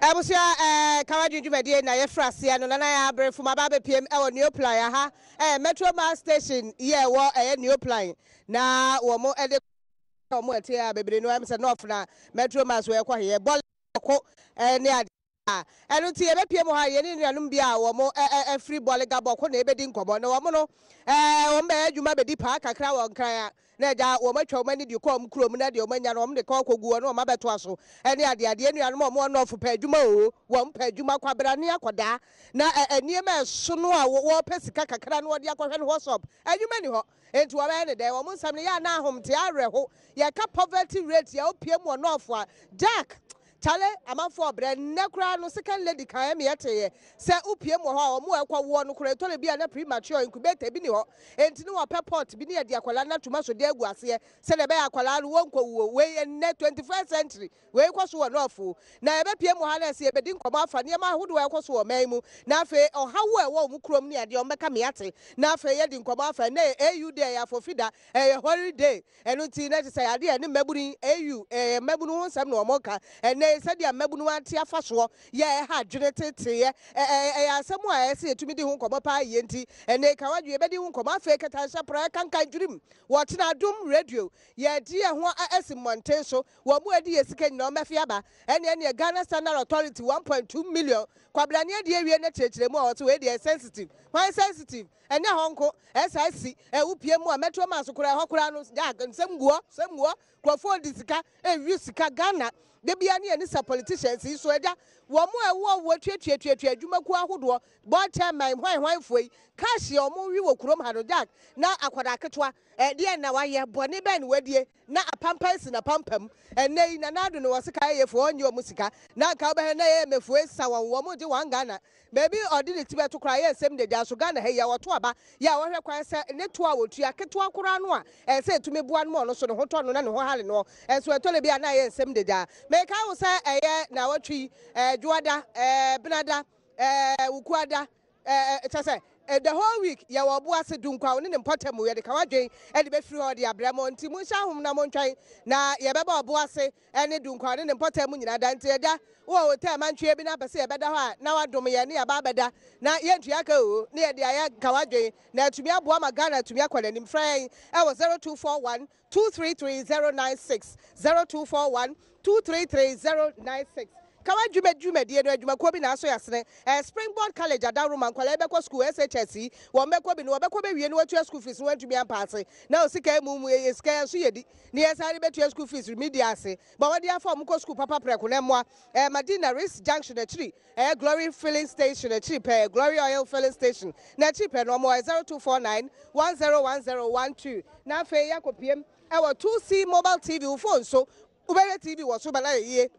Abusia Ka W'adwen dwumadi na ye frase no na ya abre fuma ba be pm e wo new plan ha Metro Mass Station ye wo new plan na wo mo e de mo etia bebre no am se no na Metro Mass we kwa he ball ko ne ade enu ti e be pm ha ye ni nuanum bia wo mo free ball ga ball na e be di nkomo na wo mo no wo mba adwuma be di pa kakra wo nkran na ja wo matwa mani di ko krom na de o manya no de ko kogu no ma beto aso ene ade nuanom mo no fo pa adwuma o wo mpa adwuma kwabra ne akoda na eniema so no a wo pesika kakra no de akohwe no WhatsApp adwuma ni ho enti wo be ne de wo nsam ne ya na ahom te areho ye ka poverty rate ya opiem wo no fo Jack Chale amanfo bre nekura no second lady kan me yete se upiem wo ho mo ekwa wo no kura tole bia na premature incubator bi ni ho enti no pepot bi ni ade akwala na tuma so de agu ase se le be akwala no wonko wo we ne 21st century we kwaso wo no afo na ebe piem ha na se ebe di nkoma afa ne ma hodo we kwaso wo man mu na afa ohawo e wo mu krom ni ade o meka me yate na afa ye di nkoma afa na AU day ya for fida holiday enu ti na ti say ade ne mabuni AU mabunu ho nsam no moka said ya mabunu ante afaso ye ha dwene tete ye asemu a ese etumi di ho nkomo pa ye nti ene Ka W'adwen e be di ho nkomo afa keta sha pra kankan dwurim wo tena Adom radio ye di ho asimonten so wo mu adi yesika nyina o mefi aba ene Ghana Standard Authority 1.2 million kwablane ade awie na chechire mu a wo we dey sensitive why sensitive ene honko SIC upie mu a Metro Mass kura ho kura no semguo kwafo di sika wi sika Ghana de bia ne sa politicians so eja wo mo wo tuatuatu adwuma ku ahodo bo chairman hwan foi cash o mo wi wo kurom ha no Jack na akwada ketwa de na waye bone ben wadie na apampansi na pampam enei na nado no wasika ye fo onye o musika na ka be na ye mefu esa wo mo je wan Ghana baby odini tibe to kra ye nsem de ja so Ghana he ya woto aba ya wo hwe kwan se ne to a wotu aketwa kora no a se etumi bua no no so no hoto no na ne ho hale no enso etole bia na ye nsem de ja me ka wo se eye na watwi juada benada ukuada chase the whole week ya wo bo ase dunkwa oni ne potem we de Ka W'adwen e de be free ho de abramo nti mu sha hom na mo ntwan na ye be ba obo ase ene dunkwa oni ne potem nyina da nti eda wo hotel mantwe bi na pese ye beda ho a na wadom ye ne ya ba beda na ye ntua ka o ne ye de aya Ka W'adwen na atumi abo ma Ghana atumi akwala nim fran e wo 0241 233096 0241 233096 Ka W'adwen dwumadi no adwuma ko bi na aso yasene Springboard College Adaroma nkwala be ko school SHS wo be ko bi no be ko be wie no watu school fees no antumi ampaase na osika mu sika so yedi ne yesare betu school fees media ase ba wodi afa mu ko school papa preko na moa Madina Race Junction achiri Glory Filling Station achiri Glory Oil Filling Station na achiri no mo 0249 101012 na fe yakopiem e wo 2C mobile TV phone so ubere TV wo so bala ye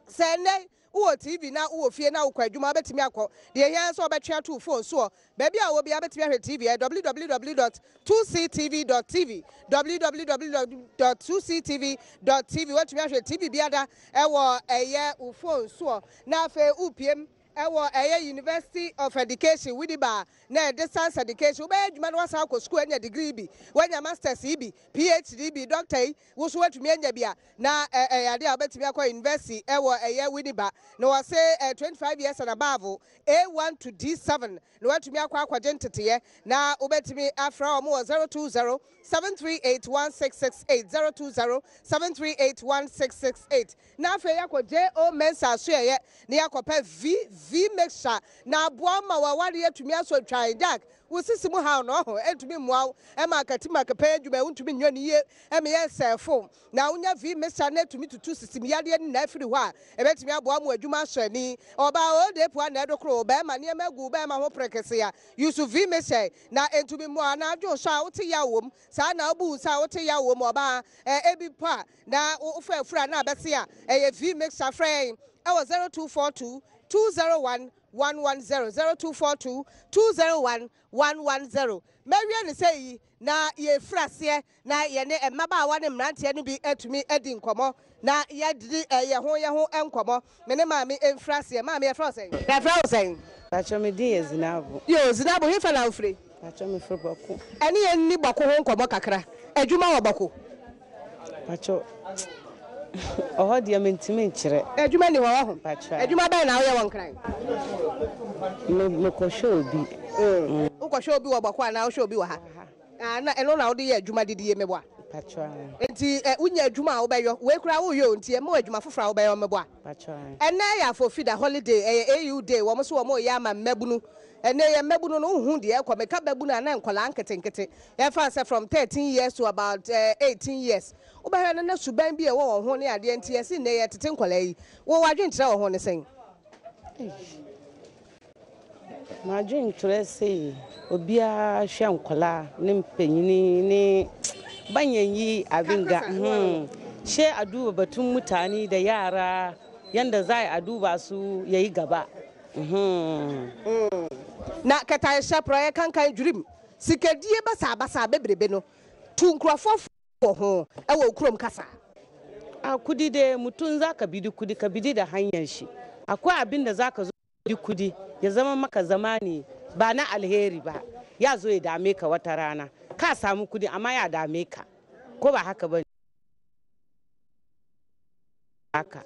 Sene uwo TV na uwo fie na ukwa adwuma betimi akọ de ehia so obetwa to phone so baby a wo bia betimi ahwe TV www.2ctv.tv www.2ctv.tv watimi ahwe TV biada ewo eye u phone so na afa upiem ewo University of Education widiba na distance education ube adwuma no wasa akọ school anya degree bi wanya masters bi PhD bi doctor wo so watumi anya bia na ade a betimi akọ university ewo widiba na wase 25 years and above A1 to D7 na watumi akọ gentete na ubetimi afra omo 020 7381668 020 7381668 na afa yakọ JO Mensa so ye na yakọ pa V mixture na aboa ma wawade atumi aso twan Jack wo sisi mu ha no ho etumi muaw e ma katima kapa adwuma untumi nwane ye e me ye sefo na unya V mixture na etumi tutu sisi mi yade na afiri ho a e betumi aboa mu adwuma ahwani oba o de po na edokro ba ma ne magu ba ma ho prekese ya Yusuf V mixture na etumi mu na adwo so a wote ya wom sa na obu sa wote ya wom oba ebi pa na ofa afura na abese a e V mixture friend e was 0242 201 110 0242 201 110 Maria ne say na ye frase na ye ne emaba wa ne mrantie no bi atumi adi nkomo na ye di ye ho enkomo me ne maame emfrase maame ye frase ya frase Pacho me di Zinabo yo Zinabo he fala ofre Pacho me fro bako ene ye ni bako ho nkomo kakra adwuma wo bako Pacho Oh, dear, mentiment, chere. Adwuma ni ho ho. Patra. Adwuma ba na wo ye won kran. Me ko show bi. Wo ko show bi wo bako na wo show bi wo ha. Na eno na wo de ye adwuma didi ye mebo a. Patra. Enti unya adwuma a wo be yo. We kura wo yo nti e ma adwuma fofora wo be yo mebo a. Patra. Ene ya for feed a holiday AU day wo mo so wo mo ya ma mabunu. Ene ye mabunu no hu de e kwa meka babunu na nkola nketenkete. E fa say from 13 years to about 18 years. Wo be na suban bi e wo ho ne ade enti yesi ne ye tete nkola yi. Wo wadwen kire wo ho ne sen. Ma dream to say obia hwe nkola ne mpanyini ne banyanyi abinga she aduba batun mutane da yara yanda za a duba su yayi gaba na kata shapra kankan dream sikadie basa bebrebe no tu nkrofo ho e wo kurom kasa a kudi de mutun zaka bidi kudi ka bidi da hanyar shi akwai abin da zaka zo bidi kudi ya zama maka zamani ba na alheri ba ya zo ya dame ka wata rana ka samu kudi amma ya dame ka ko ba haka ba haka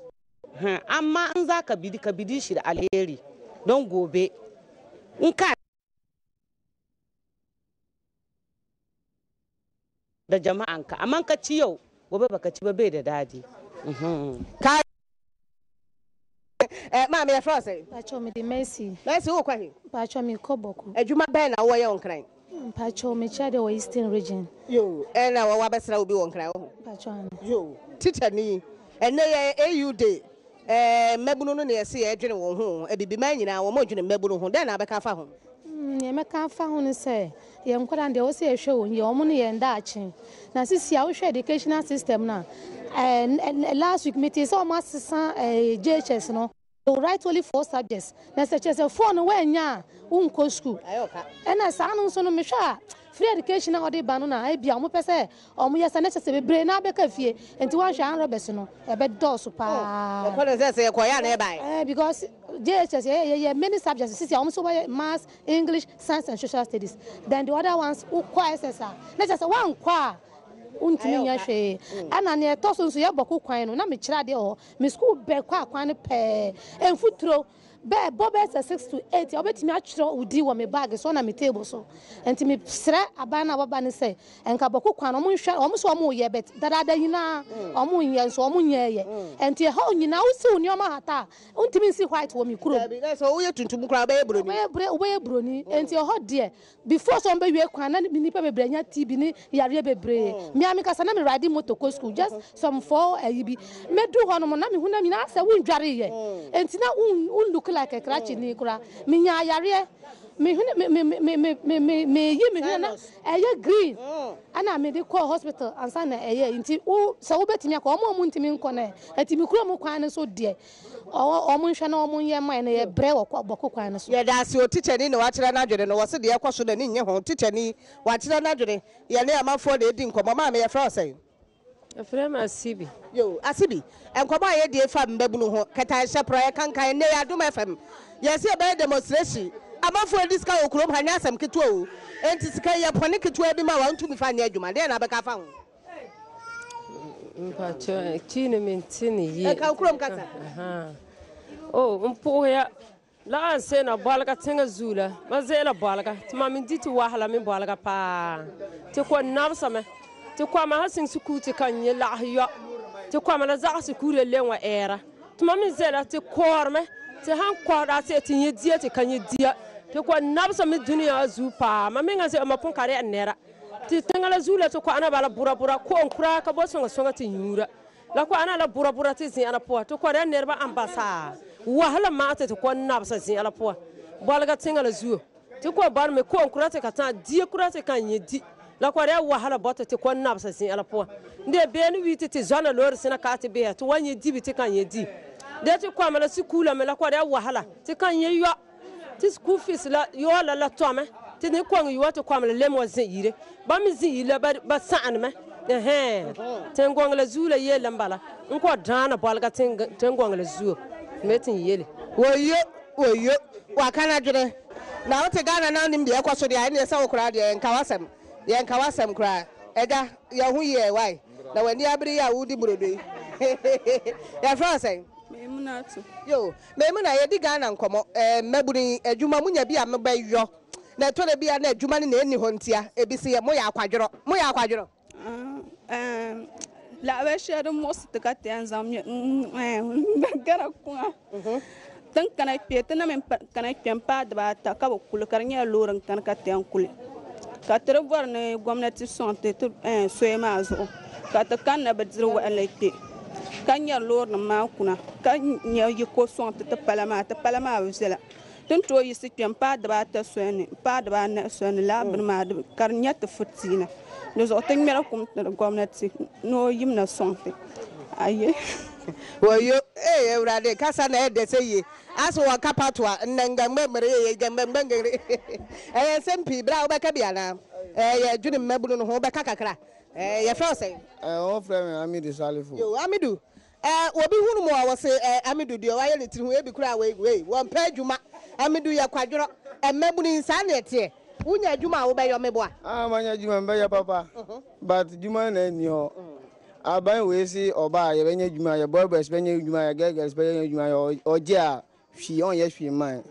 amma in zaka bidi ka bidi shi da alheri don gobe in ka da jama'anka amma ka ci yau gobe baka ci ba bai da dadi ka ma me fra say Pacho me de Messi. Messi wo kwahe Pacho me Koboko. adwuma ben na wo ye onkran Pacho me chade wa Eastern region. yo na wo wabesra obi onkran wo Pacho. yo teacher ni ene ye AU day mabunu no na yesi ye dwene wo ho ebibi man nyina wo mo dwene mabunu ho den na beka fa ho Ye me kan fa ho ne say ye nkwada de wo se ehwe wo ye omo ne ye nda achi. Na sisi a wo hwe educational system na last week meeting so ma sesa JHS no to write only 4 subjects. Na say chese 4 no we nya unko school. ayoka Ena sa no so no me hwa free education na odi ba no na e bia omo pese omo yesa na chese bebre na beka fie enti wan hwa anro beso no e be dosu pa ko no say ko ya na e bai because JHS yeah many subjects sisi omo maths, English, science and social studies, then the other ones who kwa SSR na chese wan kwa untimi nya hwe ana ne to so ye boko kwan no na me kira de ho me school be kwa kwan ne pe enfutro be bobes 6 to 8 obetimi atwiro udi wo me bag so na me table so enti me sre abana baba ne say enka boko kwan no mo hwe o mo so mo ye bet dada yina o mo ye so o mo nye ye enti ha onyina wo si oni o ma hata untimi si white wo me kuro so wo ye tuntum kura ba ye broni we broni enti ho de before so be wie kwan na nipa bebre nya TB ni yare bebre me amika na me ride motor go school just some 4 ayibi me do ho no mo na me hu na mi na say won dware ye enti na un look like a cratch ni kura me nya yare me hu me yi me hu na eye green ana me dey call hospital ansa na eye enti wo so wo betimi akọ mo ntimi nko na enti me kura mo kwan so de o mo hwe na o mo ye man na ye bre wo boko kwan so ye da se o teacher ni na wa kire na dwene no wo se de ekoso na ni nye ho teacher ni wa kire na dwene ye na amafo de edi nkomo ma me ye fra say Efrem Asibi. yo asibi enkomo aye de fa mbabunu ho kata shapra ye kankan ne ya Adom FM ye se be demonstration amafo diska okurom hanya asem keto o enti sika ye pone keto bi ma wa ntumi fa ne adwuma de na be ka fa ho Mpacho chini mentini yi. ka okurom kata Oh, mpo ya la anse na balga tenga zula. Mazela balga. Tuma minditi wahala mi balga pa. Te ko nabsa me. Te kwa ma hasin sukuti kanye la yo. Te kwa ma na za sukure lenwa era. Tuma mi zela te korme. Te han kwara te tinye dia te kanye dia. Te kwa nabsa mi dunia zu pa. Ma menga se ma pon kare nera. Te tengala zula te kwa ana bala bura ko onkura ka bo songa te nyura. La kwa ana la bura te zin ana po. Te kwa nerba ambasa. Wahala ma te ko nabsa zin ala po. Balga tengala zu. Te kwa bar me ko onkura te kata die kura te kanye di. La kwa wahala bota te ko nabsa zin ala po. Nde be ni witi te zona lor sina ka te be to wanye di bi te kanye di. De te kwa mala sikula me la kwa wahala te kanye yo. Te school fees la yo la tome. Te ne kwa yo te kwa mala lemo zin yire. Ba mi zin yile ba sa'an me. Te ngwangla zula ye lambala. Nko dana balga te ngwangla zu. Metin yele. Woyo wa kana dwene na wote Ghana na nim de ekoso de ne se wokura de nkawasem kura eda ye hu ye wai na wani abiri ya wudi burodo Ya France. Memunatu. Yo, memuna ye di Ghana nkomo mabuni adwuma munya bi a mebayo. Na to le bia na adwuma ne na eni ho ntia ebisi ye moya akwadworo. Moya akwadworo. La we share the most the cat and some gara kunga. Tan kana pieta na men kana pempa da ta ka kulu karnya loran kan ka tan kulu. Ka trevoir ne gwamnati sonte to soema zo. Ka ta kan na badzru wa alaiti. Kanya lor na ma kuna kanya yiko sonte ta palama wuzela. Tun to yi sitem pa da ta soene pa da na soene la ma karnya ta futsina. Nous avons une meilleure communauté. Nous avons une santé. Aïe. Oui, eh, Rade, Cassana, they say, as one capatoa, Nangamere, Gambangere, SMP, Brau Bacabiana, Junim Mabun, Hobacacra, your first say. All friend, Amidu Salifu. You, Amidu. Obi Humo was say, Amidu, the Oil to Webby Cry way, one pair Juma, Amidu Yaquadro, and Mabun insanity. Unya Juma obey your meboa. Manya Juma by your papa. But Juma and your Abai we see or buy a venue Juma, your boy, spending Juma, gaggers, spending Juma or Jia. She on yes, she mine.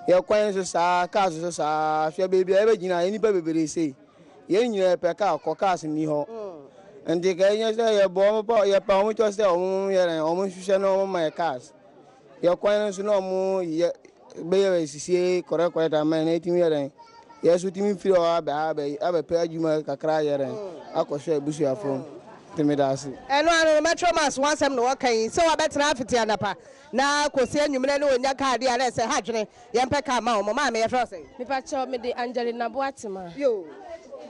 Your acquaintances are castles are, shall be ever any baby say. Yen you a peca or cast in Niho. And the guy say your bomb about your pound to say almost shall know my cast. Your acquaintance no more yet. Baby, see, correct, I mean, 18 years. Yes, we team feel I pay you my cry and I could share Bushia phone. Timidasi. And one metro mass once I'm working, so I better have it anapa. Now, Cosia, you may know in your car, dear, I say, Hadjane, Yampeka, Mamma, may I first say. Me patcho me de Angelina Boatima. You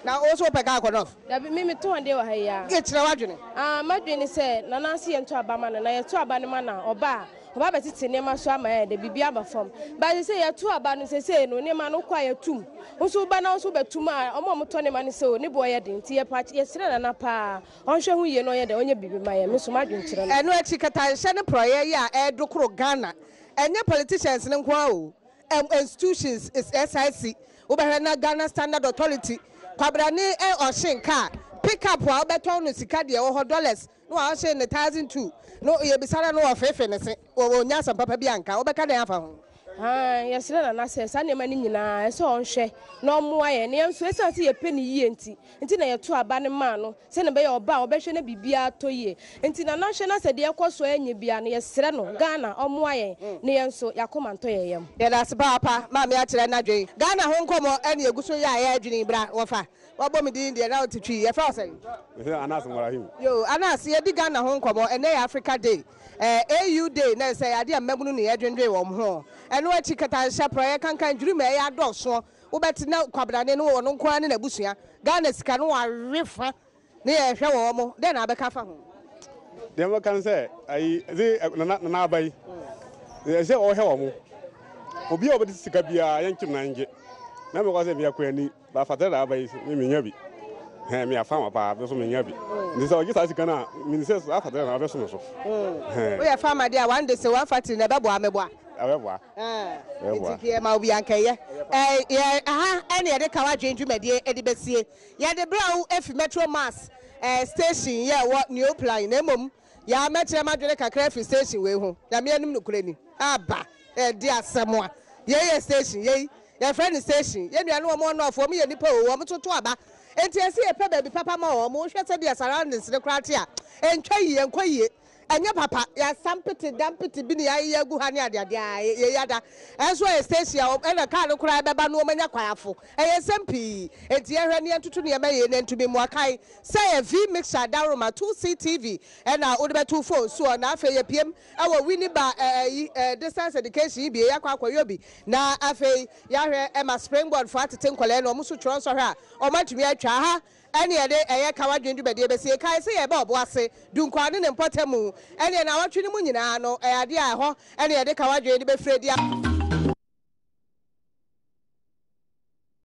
now also Peka off. There be me 2 day here. Get no Hadjane. My dream said, Nanasi and Trabaman, and I have 2 abanimana or bar. Baba titi nema so ama de bibia ba fam ba say ya tu aba no say no nema no kwa ya tum nso ba na nso betum a omo to nema ne say ni boy de nti ye pa ye sire na pa onhwe hu ye no ye de onye bibi ma ye me so ma dwentire no eno achi kata hye ne proye ya edokoro Ghana enye politicians ne nkwa o institutions is SIC obehwe na Ghana Standard Authority kwabra ne oshinka pick up wa beton no sika de wo $1 no a hye ne 1002 no ye bisara no ofefe ne se wo nya sam papa bianka obeka den afa ho ye sire na say sa nema ni nyina e so onhwe no mo aye ne enso e sa ye peni yie nti na ye to aba ne ma no se ne be ye oba obehwe na bibia to ye nti na hwe na se de ekoso anya bia no ye sire no Ghana omo aye ne enso yakoma nto ye yam ye da se papa ma me a kire na dwen Ghana ho nkomo ene eguso ya ya adwini bra wo fa wabo me din de na otitwi ye fa say Anas Morahim yo Anas ye di Ghana ho nkomo ene Africa Day AU Day na say ade amabunu ne adwendwe wo ho eno achi kata hye proye kankan juru me ya doso wo beti na kwabrane no wo no nko ne na busua Ghana sika no wa refa ne ye hwe wo mo de na abeka fa ho dem wa kan say ai ze na abai ze o he wo mo obi obedi sika bia yankim na nge na me ko say bia kwani ba fatara abai me nya bi me afama pa be so me nya bi ndi so gisa sika na minister so afatara na be so so we ya fama dia one day say one factory na be bo amebo aweboa etikie ma obi ankaye aha ene ye de kawa dwendwumade e de besie ye de brown efi metro mass station ye wo new plan na mom ya metre madwene kakra efi station we ho ya me anim nukurani aba di asemwa ye station ye friend station ye nua no mo no afo mo ye nipa o mo toto aba enti esi e pe baby papa ma o mo hwese de surroundings ne krate a entwa yi enkwa yi anya papa ya sampete dampete bi ne ya gu ha ne ade ye yada enso e station e na car no kura beba no manya kwayafo e sempi enti ye hwe ne entutu ne ma ye ne ntumi mu akai say V mixer daroma 2CTV e na odebe 2 phone so na afa ye piem e wo wini ba distance education bi ya kwakwayo bi na afa ya hwe e ma springboard for atete nkwale na omuso tro so hwe a o matumi atwa ha ene ye de eye kawa dwendwumade be sie kai se ye ba obo ase dunkwane ne mpotamu ene na watwe ne mu nyina no ade a ho ene ye de kawa dwendwumade be fredi